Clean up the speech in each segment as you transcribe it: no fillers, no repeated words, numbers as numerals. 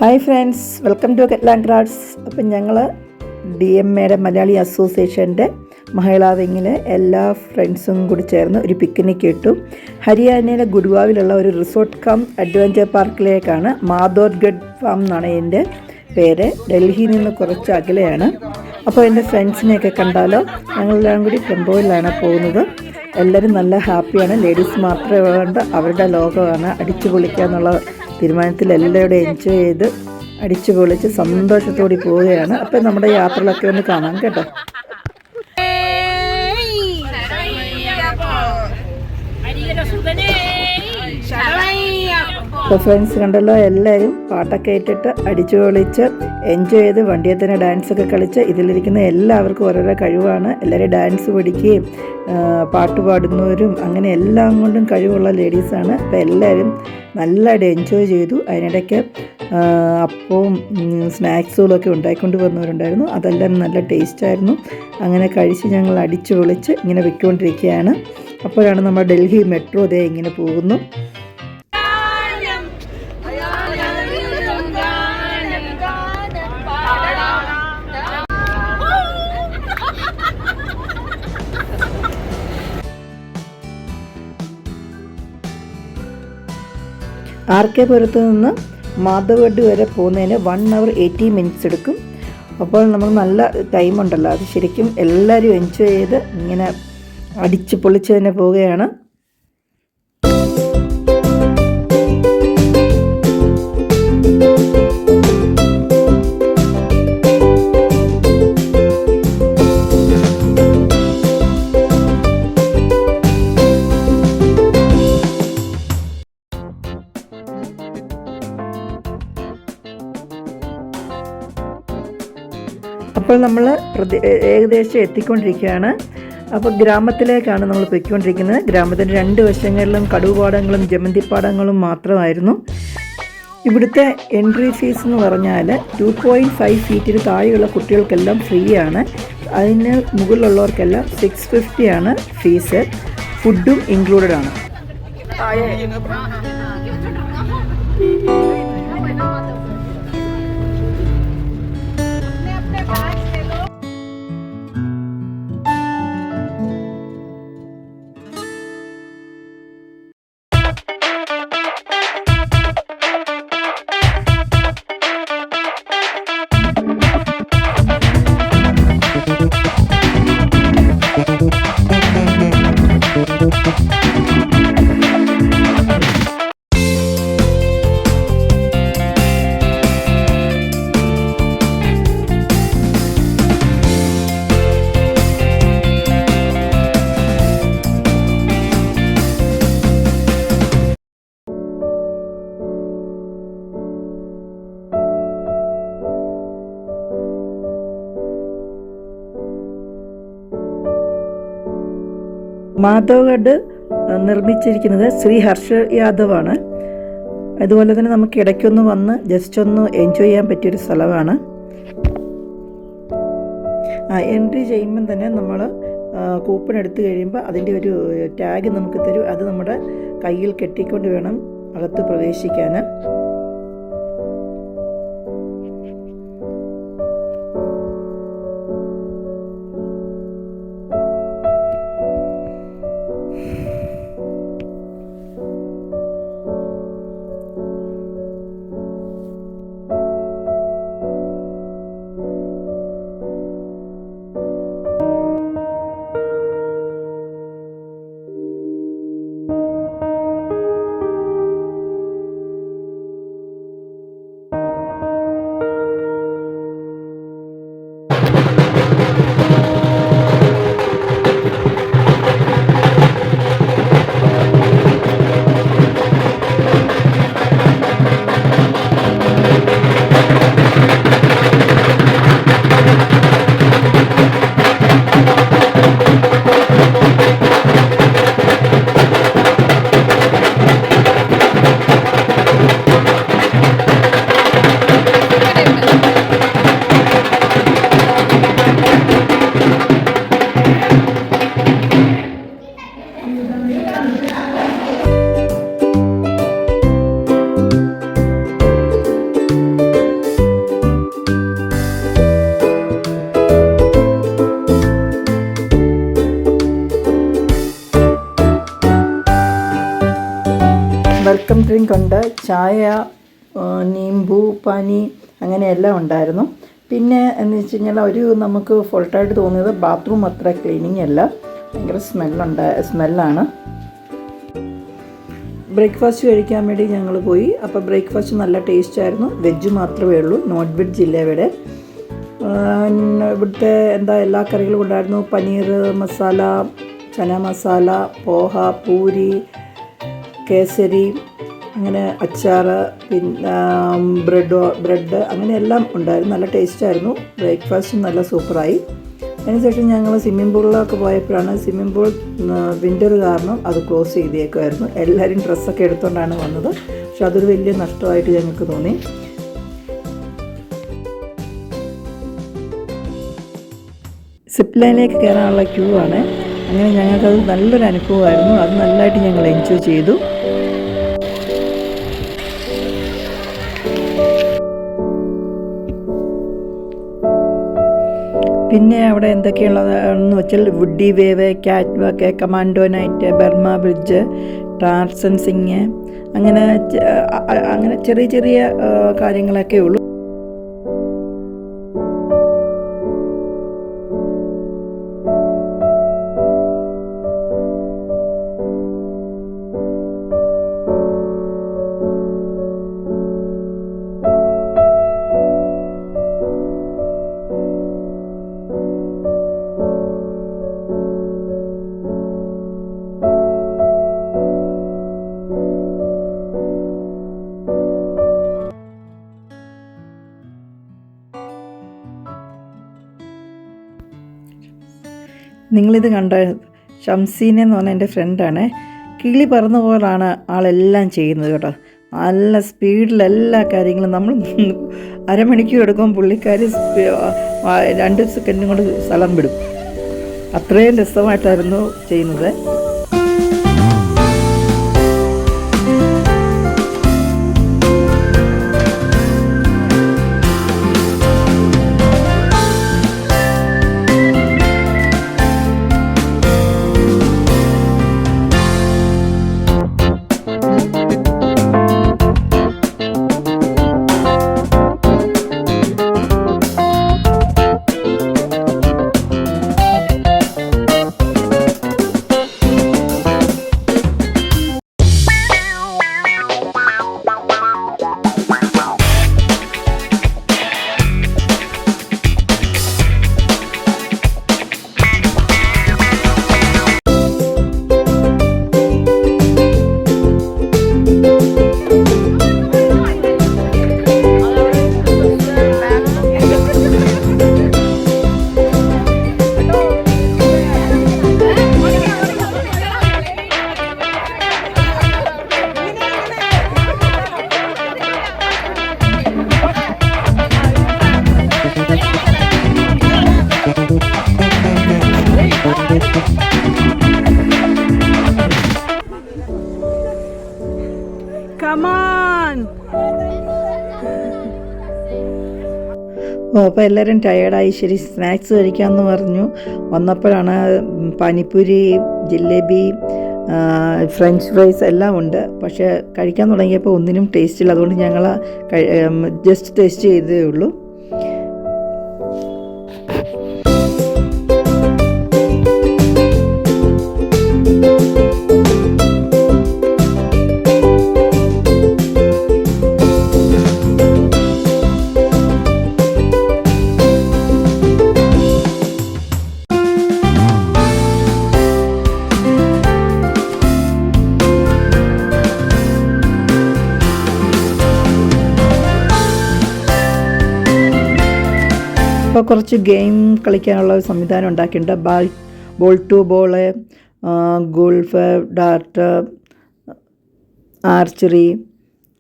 Hi friends, welcome to Ketland crafts. അപ്പം ഞങ്ങൾ DMAയുടെ മലയാളി അസോസിയേഷൻ്റെ മഹിളാ വിങ്ങിലെ എല്ലാ ഫ്രണ്ട്സും കൂടി ചേർന്ന് ഒരു പിക്നിക് ഇട്ടു. ഹരിയാനയിലെ ഗുഡ്ഗാവിലുള്ള ഒരു റിസോർട്ട് കം അഡ്വഞ്ചർ പാർക്കിലേക്കാണ്. മാധോർഗഡ് ഫാം എന്നാണ് എൻ്റെ പേര്. ഡൽഹിയിൽ നിന്ന് കുറച്ച് അകലെയാണ്. അപ്പോൾ എൻ്റെ ഫ്രണ്ട്സിനെയൊക്കെ കണ്ടാലോ. ഞങ്ങളെല്ലാം കൂടി ടെമ്പോയിലാണ് പോകുന്നത്. എല്ലാവരും നല്ല ഹാപ്പിയാണ്. ലേഡീസ് മാത്രമേ വേണ്ട, അവരുടെ ലോകമാണ്. അടിച്ചു പൊളിക്കുക എന്നുള്ള തീരുമാനത്തിൽ എല്ലാവരും എൻജോയ് ചെയ്ത് അടിച്ചു പൊളിച്ച് സന്തോഷത്തോടെ പോവുകയാണ്. അപ്പം നമ്മുടെ യാത്രകളൊക്കെ ഒന്ന് കാണാം കേട്ടോ. അപ്പോൾ ഫ്രണ്ട്സ് കണ്ടല്ലോ, എല്ലാവരും പാട്ടൊക്കെ ഇട്ടിട്ട് അടിച്ചു പൊളിച്ച് എൻജോയ് ചെയ്ത് വണ്ടിയിൽ തന്നെ ഡാൻസൊക്കെ കളിച്ച്. ഇതിലിരിക്കുന്ന എല്ലാവർക്കും ഓരോരോ കഴിവാണ്. എല്ലാവരും ഡാൻസ് പഠിക്കുകയും പാട്ട് പാടുന്നവരും അങ്ങനെ എല്ലാം കൊണ്ടും കഴിവുള്ള ലേഡീസാണ്. അപ്പോൾ എല്ലാവരും നല്ലതായിട്ട് എൻജോയ് ചെയ്തു. അതിനിടയ്ക്ക് അപ്പവും സ്നാക്സുകളൊക്കെ ഉണ്ടായിക്കൊണ്ട് വന്നവരുണ്ടായിരുന്നു. അതെല്ലാം നല്ല ടേസ്റ്റായിരുന്നു. അങ്ങനെ കഴിച്ച് ഞങ്ങൾ അടിച്ചു പൊളിച്ച് ഇങ്ങനെ വിൽക്കൊണ്ടിരിക്കുകയാണ്. അപ്പോഴാണ് നമ്മുടെ ഡൽഹി മെട്രോ ദേ ഇങ്ങനെ പോകുന്നു. RK പുരത്ത് നിന്ന് മാധവഗഡ് വരെ പോകുന്നതിന് 1 hour 80 minutes എടുക്കും. അപ്പോൾ നമ്മൾ നല്ല ടൈമുണ്ടല്ലോ, അത് ശരിക്കും എല്ലാവരും എൻജോയ് ചെയ്ത് ഇങ്ങനെ അടിച്ച് പൊളിച്ച് തന്നെ പോവുകയാണ്. അപ്പോൾ നമ്മൾ ഏകദേശം എത്തിക്കൊണ്ടിരിക്കുകയാണ്. അപ്പോൾ ഗ്രാമത്തിലേക്കാണ് നമ്മൾ പോയിക്കൊണ്ടിരിക്കുന്നത്. ഗ്രാമത്തിൻ്റെ 2 വശങ്ങളിലും കടുവാടങ്ങളും ജമന്തിപ്പാടങ്ങളും മാത്രമായിരുന്നു. ഇവിടുത്തെ എൻട്രി ഫീസ് എന്ന് പറഞ്ഞാൽ 2.5 feet താഴെയുള്ള കുട്ടികൾക്കെല്ലാം ഫ്രീ ആണ്. അതിന് മുകളിലുള്ളവർക്കെല്ലാം 650 ആണ് ഫീസ്. ഫുഡും ഇൻക്ലൂഡഡ് ആണ്. മാധവഗഡ് നിർമ്മിച്ചിരിക്കുന്നത് ശ്രീ ഹർഷ യാദവ് ആണ്. അതുപോലെ തന്നെ നമുക്ക് ഇടയ്ക്കൊന്ന് വന്ന് ജസ്റ്റ് ഒന്ന് എൻജോയ് ചെയ്യാൻ പറ്റിയൊരു സ്ഥലമാണ്. എൻട്രി ചെയ്യുമ്പം തന്നെ നമ്മൾ കൂപ്പൺ എടുത്തു കഴിയുമ്പോൾ അതിൻ്റെ ഒരു ടാഗ് നമുക്ക് തരും. അത് നമ്മുടെ കയ്യിൽ കെട്ടിക്കൊണ്ട് വേണം അകത്ത് പ്രവേശിക്കാൻ. ഉണ്ട്. ചായ, നീമ്പു പാനി അങ്ങനെയെല്ലാം ഉണ്ടായിരുന്നു. പിന്നെ എന്ന് വെച്ച് കഴിഞ്ഞാൽ നമുക്ക് ഫോൾട്ടായിട്ട് തോന്നിയത് ബാത്റൂം അത്ര ക്ലീനിങ് അല്ല, ഭയങ്കര സ്മെല്ലാണ്. ബ്രേക്ക്ഫാസ്റ്റ് കഴിക്കാൻ വേണ്ടി ഞങ്ങൾ പോയി. അപ്പോൾ ബ്രേക്ക്ഫാസ്റ്റ് നല്ല ടേസ്റ്റായിരുന്നു. വെജ് മാത്രമേ ഉള്ളൂ, നോൺ വെജ് ഇല്ല ഇവിടെ. ഇവിടുത്തെ എല്ലാ കറികളും ഉണ്ടായിരുന്നു. പനീർ മസാല, ചന മസാല, പോഹ, പൂരി, കേസരി, അങ്ങനെ അച്ചാർ, പിന്നെ ബ്രെഡ് അങ്ങനെ എല്ലാം ഉണ്ടായിരുന്നു. നല്ല ടേസ്റ്റായിരുന്നു. ബ്രേക്ക്ഫാസ്റ്റും നല്ല സൂപ്പറായി. അതിനുശേഷം ഞങ്ങൾ സ്വിമ്മിംഗ് പൂളിലൊക്കെ പോയപ്പോഴാണ് സ്വിമ്മിംഗ് പൂൾ വിൻ്റർ കാരണം അത് ക്ലോസ് ചെയ്തേക്കുമായിരുന്നു. എല്ലാവരും ഡ്രസ്സൊക്കെ എടുത്തുകൊണ്ടാണ് വന്നത്. പക്ഷെ അതൊരു വലിയ നഷ്ടമായിട്ട് ഞങ്ങൾക്ക് തോന്നി. സിപ്പ് ലൈനിലേക്ക് കയറാനുള്ള ക്യൂ ആണ്. അങ്ങനെ ഞങ്ങൾക്കത് നല്ലൊരു അനുഭവമായിരുന്നു. അത് നല്ലതായിട്ട് ഞങ്ങൾ എൻജോയ് ചെയ്തു. പിന്നെ അവിടെ എന്തൊക്കെയുള്ളതെന്ന് വെച്ചാൽ woody wave, cat walk, commando night, Burma bridge, Tarzan swing, അങ്ങനെ ചെറിയ ചെറിയ കാര്യങ്ങളൊക്കെ ഉള്ളൂ. നിങ്ങളിത് കണ്ട ഷംസീന എന്ന് പറഞ്ഞ എൻ്റെ ഫ്രണ്ടാണ്. കിളി പറന്ന പോലാണ് ആളെല്ലാം ചെയ്യുന്നത് കേട്ടോ. നല്ല സ്പീഡിൽ എല്ലാ കാര്യങ്ങളും. നമ്മൾ അരമണിക്കൂർ എടുക്കുമ്പോൾ പുള്ളിക്കാർ 2 സെക്കൻഡും കൊണ്ട് സ്ഥലം വിടും. അത്രയും രസമായിട്ടായിരുന്നു ചെയ്യുന്നത്. അപ്പോൾ എല്ലാവരും ടയേർഡായി. ശരി, സ്നാക്സ് കഴിക്കാമെന്ന് പറഞ്ഞു വന്നപ്പോഴാണ് പാനിപ്പൂരി, ജിലേബി, ഫ്രഞ്ച് ഫ്രൈസ് എല്ലാം ഉണ്ട്. പക്ഷേ കഴിക്കാൻ തുടങ്ങിയപ്പോൾ ഒന്നിനും ടേസ്റ്റ് ഇല്ല. അതുകൊണ്ട് ഞങ്ങൾ ജസ്റ്റ് ടേസ്റ്റ് ചെയ്തേ ഉള്ളൂ. ഇപ്പോൾ കുറച്ച് ഗെയിം കളിക്കാനുള്ള സംവിധാനം ഉണ്ടാക്കിയിട്ടുണ്ട്. Ball to ball, golf, dart, archery,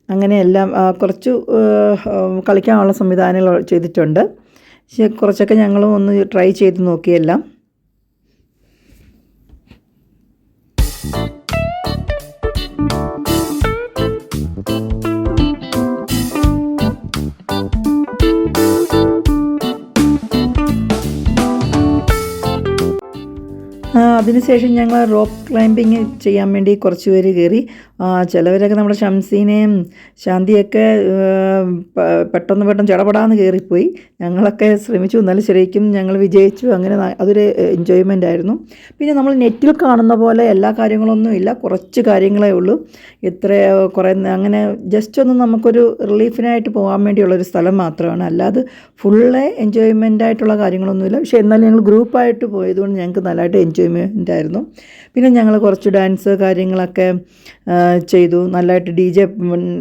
അങ്ങനെയെല്ലാം കുറച്ച് കളിക്കാനുള്ള സംവിധാനങ്ങൾ ചെയ്തിട്ടുണ്ട്. പക്ഷേ കുറച്ചൊക്കെ ഞങ്ങളും ഒന്ന് ട്രൈ ചെയ്ത് നോക്കിയെല്ലാം. അതിനുശേഷം ഞങ്ങൾ റോപ്പ് ക്ലൈമ്പിങ് ചെയ്യാൻ വേണ്ടി കുറച്ച് പേര് കയറി. ചിലവരൊക്കെ നമ്മുടെ ഷംസീനെയും ശാന്തിയൊക്കെ പെട്ടെന്ന് ചടപടാന്ന് കയറിപ്പോയി. ഞങ്ങളൊക്കെ ശ്രമിച്ചു, എന്നാലും ശരിക്കും ഞങ്ങൾ വിജയിച്ചു. അങ്ങനെ അതൊരു എൻജോയ്മെൻ്റ് ആയിരുന്നു. പിന്നെ നമ്മൾ നെറ്റിൽ കാണുന്ന പോലെ എല്ലാ കാര്യങ്ങളൊന്നും ഇല്ല, കുറച്ച് കാര്യങ്ങളേ ഉള്ളൂ. കുറേ അങ്ങനെ ജസ്റ്റ് ഒന്ന് നമുക്കൊരു റിലീഫിനായിട്ട് പോകാൻ വേണ്ടിയുള്ളൊരു സ്ഥലം മാത്രമാണ്, അല്ലാതെ ഫുള്ള് എൻജോയ്മെൻ്റ് ആയിട്ടുള്ള കാര്യങ്ങളൊന്നുമില്ല. പക്ഷേ എന്നാലും ഞങ്ങൾ ഗ്രൂപ്പായിട്ട് പോയതുകൊണ്ട് ഞങ്ങൾക്ക് നല്ലതായിട്ട് എൻജോയ്മെൻ്റ് ആയിരുന്നു. പിന്നെ ഞങ്ങൾ കുറച്ച് ഡാൻസ് കാര്യങ്ങളൊക്കെ ചെയ്തു. നല്ലതായിട്ട് DJ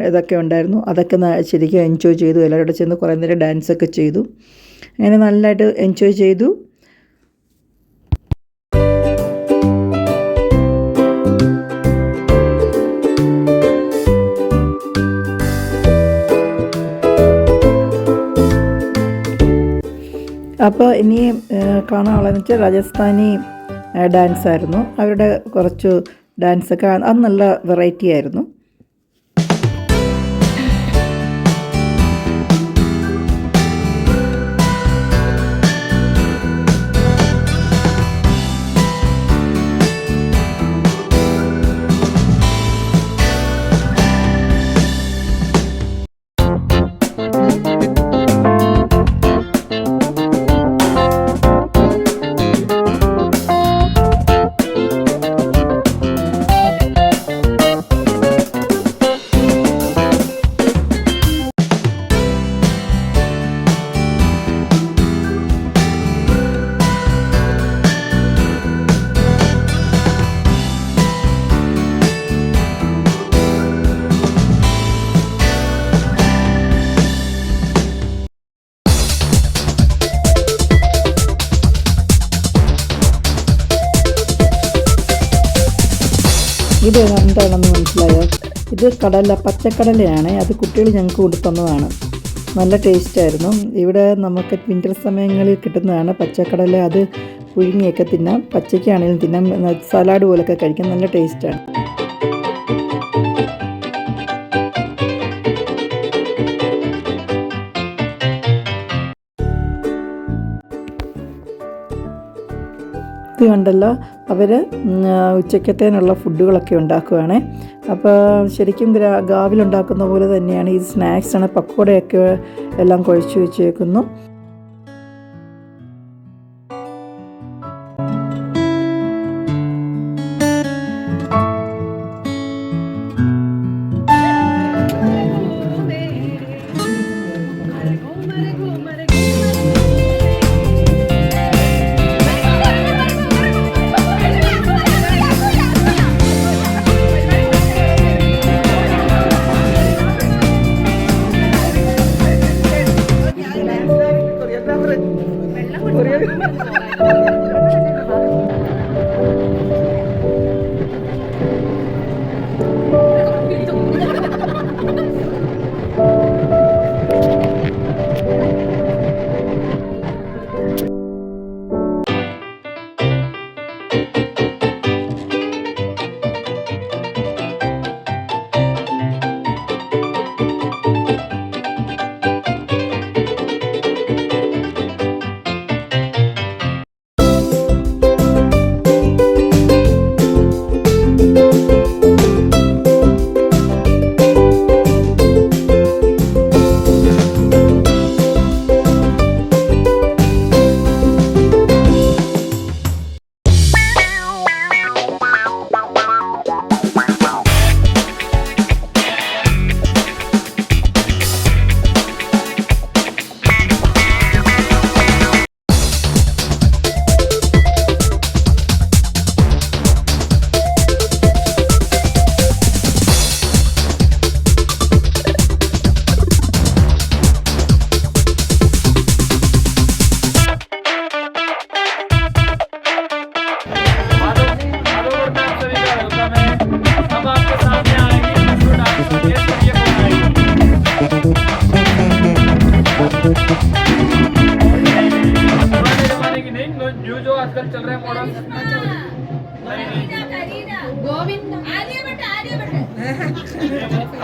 ഇതൊക്കെ ഉണ്ടായിരുന്നു, അതൊക്കെ ശരിക്കും എൻജോയ് ചെയ്തു. എല്ലാവരോടും ചെന്ന് കുറേ നേരം ഡാൻസൊക്കെ ചെയ്തു. അങ്ങനെ നല്ലതായിട്ട് എൻജോയ് ചെയ്തു. അപ്പോൾ ഇനി കാണാനുള്ളതെന്ന് വെച്ചാൽ രാജസ്ഥാനി ഡാൻസായിരുന്നു. അവരുടെ കുറച്ച് ഡാൻസൊക്കെ അത് നല്ല വെറൈറ്റി ആയിരുന്നു. ഇത് എന്താണെന്ന് മനസ്സിലായോ? ഇത് പച്ചക്കടലയാണ്. അത് കുട്ടികൾ ഞങ്ങൾക്ക് കൊണ്ടു തന്നതാണ്. നല്ല ടേസ്റ്റായിരുന്നു. ഇവിടെ നമുക്ക് വിൻ്റർ സമയങ്ങളിൽ കിട്ടുന്നതാണ് പച്ചക്കടല. അത് പുഴുങ്ങിയൊക്കെ തിന്നാം, പച്ചയ്ക്കാണെങ്കിലും തിന്നാം, സലാഡ് പോലൊക്കെ കഴിക്കാം. നല്ല ടേസ്റ്റാണ്. ഇത് കണ്ടല്ലോ, അവർ ഉച്ചക്കത്തേനുള്ള ഫുഡുകളൊക്കെ ഉണ്ടാക്കുകയാണ്. അപ്പോൾ ശരിക്കും ഗാവിലുണ്ടാക്കുന്ന പോലെ തന്നെയാണ്. ഇത് സ്നാക്സാണ്, പക്കോടയൊക്കെ എല്ലാം കുഴച്ച് വെച്ചേക്കുന്നു.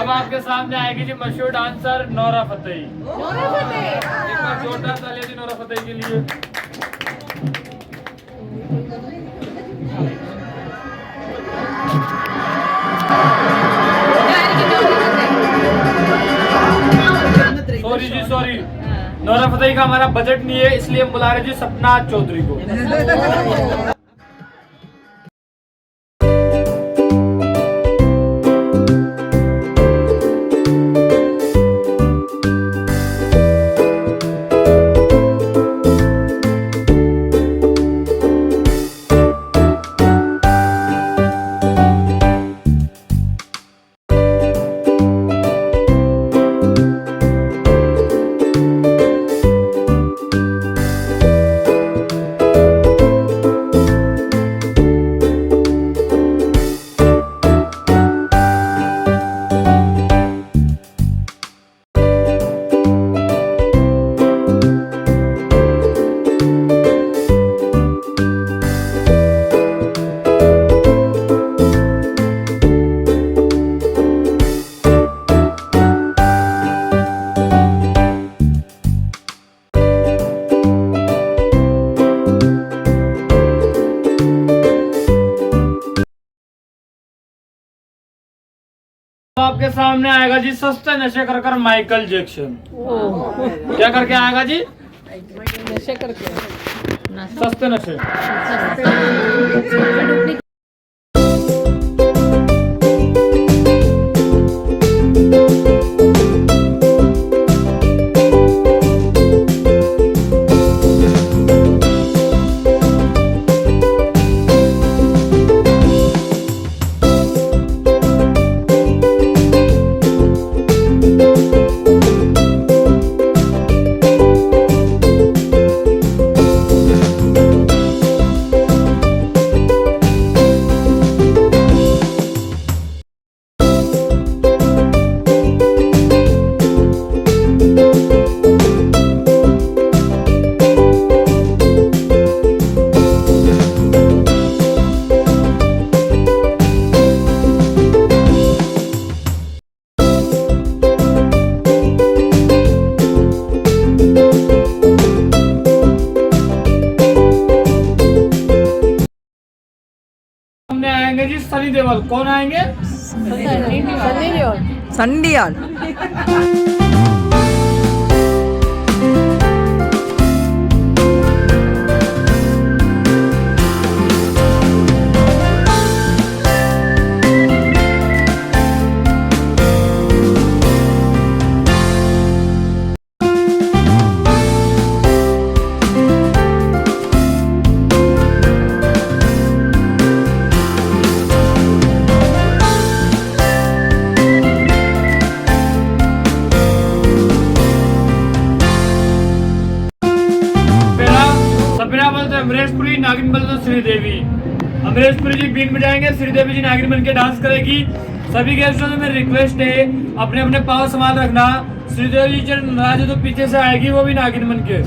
अब आपके सामने आएगी जी मशहूर डांसर नोरा फतेही। एक बार जोरदार तालियां दी नोरा फतेही के लिए। जी सॉरी, नोरा फतेही का हमारा बजट नहीं है, इसलिए हम बुला रहे जी सपना चौधरी को। तो आपके सामने आएगा जी सस्ते नशे कर कर माइकल जैक्सन। क्या करके आएगा जी? नशे करके सस्ते नशे। सामने आएंगे जी सनी देओल। कौन आएंगे? सनी देओल। अमरीशपुरी, नागिन बल तो श्रीदेवी। अमरीशपुरी जी बीन बजाएंगे, श्रीदेवी जी नागिन बन के डांस करेगी। सभी गेस्टों से मेरी रिक्वेस्ट है अपने अपने पाँव संभाल रखना। श्रीदेवी जी नाराज तो पीछे से आएगी, वो भी नागिन बन के।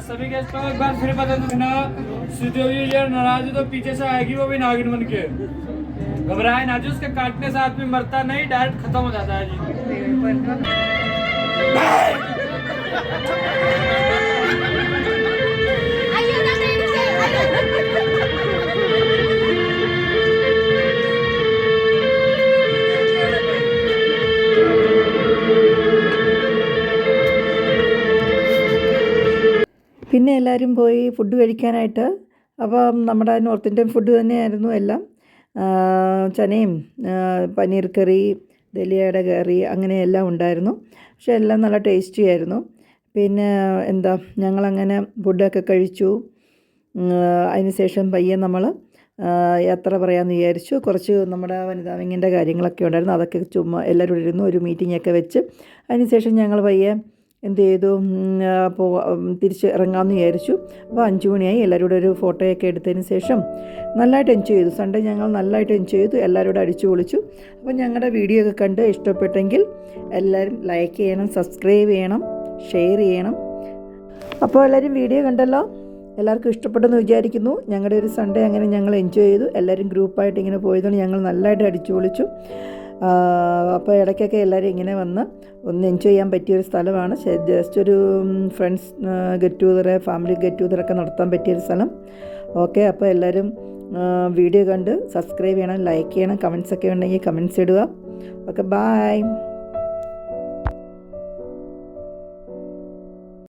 सभी गेस्टों को एक बार फिर बता दूंगा, श्रीदेवी जी नाराज तो पीछे से आएगी, वो भी नागिन बन के। घबराए ना जी, उसके काटने से आदमी मरता नहीं, डायरेक्ट खत्म हो जाता है जी। പിന്നെ എല്ലാവരും പോയി ഫുഡ് കഴിക്കാനായിട്ട്. അപ്പം നമ്മുടെ നോർത്ത് ഇന്ത്യൻ ഫുഡ് തന്നെയായിരുന്നു എല്ലാം. ചനയും പനീർ കറി, ദലിയയുടെ കറി, അങ്ങനെയെല്ലാം ഉണ്ടായിരുന്നു. പക്ഷെ എല്ലാം നല്ല ടേസ്റ്റി ആയിരുന്നു. പിന്നെ എന്താ, ഞങ്ങളങ്ങനെ ഫുഡൊക്കെ കഴിച്ചു. അതിന് ശേഷം പയ്യെ നമ്മൾ യാത്ര പറയാമെന്ന് വിചാരിച്ചു. കുറച്ച് നമ്മുടെ വനിതാ വിങ്ങിൻ്റെ കാര്യങ്ങളൊക്കെ ഉണ്ടായിരുന്നു, അതൊക്കെ ചുമ്മാ എല്ലാവരും ഇരുന്നു ഒരു മീറ്റിങ്ങൊക്കെ വെച്ച്. അതിന് ശേഷം ഞങ്ങൾ പയ്യെ എന്ത് ചെയ്തു, തിരിച്ച് ഇറങ്ങാമെന്ന് വിചാരിച്ചു. അപ്പോൾ 5 മണിയായി. എല്ലാവരും കൂടെ ഒരു ഫോട്ടോയൊക്കെ എടുത്തതിന് ശേഷം നല്ലതായിട്ട് എൻജോയ് ചെയ്തു. സൺഡേ ഞങ്ങൾ നല്ലതായിട്ട് എൻജോയ് ചെയ്തു, എല്ലാവരും കൂടെ അടിച്ചു പൊളിച്ചു. അപ്പോൾ ഞങ്ങളുടെ വീഡിയോ ഒക്കെ കണ്ട് ഇഷ്ടപ്പെട്ടെങ്കിൽ എല്ലാവരും ലൈക്ക് ചെയ്യണം, സബ്സ്ക്രൈബ് ചെയ്യണം, ഷെയർ ചെയ്യണം. അപ്പോൾ എല്ലാവരും വീഡിയോ കണ്ടല്ലോ, എല്ലാവർക്കും ഇഷ്ടപ്പെട്ടെന്ന് വിചാരിക്കുന്നു. ഞങ്ങളുടെ ഒരു സൺഡേ അങ്ങനെ ഞങ്ങൾ എൻജോയ് ചെയ്തു. എല്ലാവരും ഗ്രൂപ്പായിട്ട് ഇങ്ങനെ പോയതുകൊണ്ട് ഞങ്ങൾ നല്ലതായിട്ട് അടിച്ചു പൊളിച്ചു. അപ്പോൾ ഇടയ്ക്കൊക്കെ എല്ലാവരും ഇങ്ങനെ വന്ന് ഒന്ന് എൻജോയ് ചെയ്യാൻ പറ്റിയൊരു സ്ഥലമാണ്. ജസ്റ്റ് ഒരു friends get together, family get ടുഗദറൊക്കെ നടത്താൻ പറ്റിയൊരു സ്ഥലം. ഓക്കെ, അപ്പോൾ എല്ലാവരും വീഡിയോ കണ്ട് സബ്സ്ക്രൈബ് ചെയ്യണം, ലൈക്ക് ചെയ്യണം, കമൻസൊക്കെ ഉണ്ടെങ്കിൽ കമൻസ് ഇടുക. Okay, by.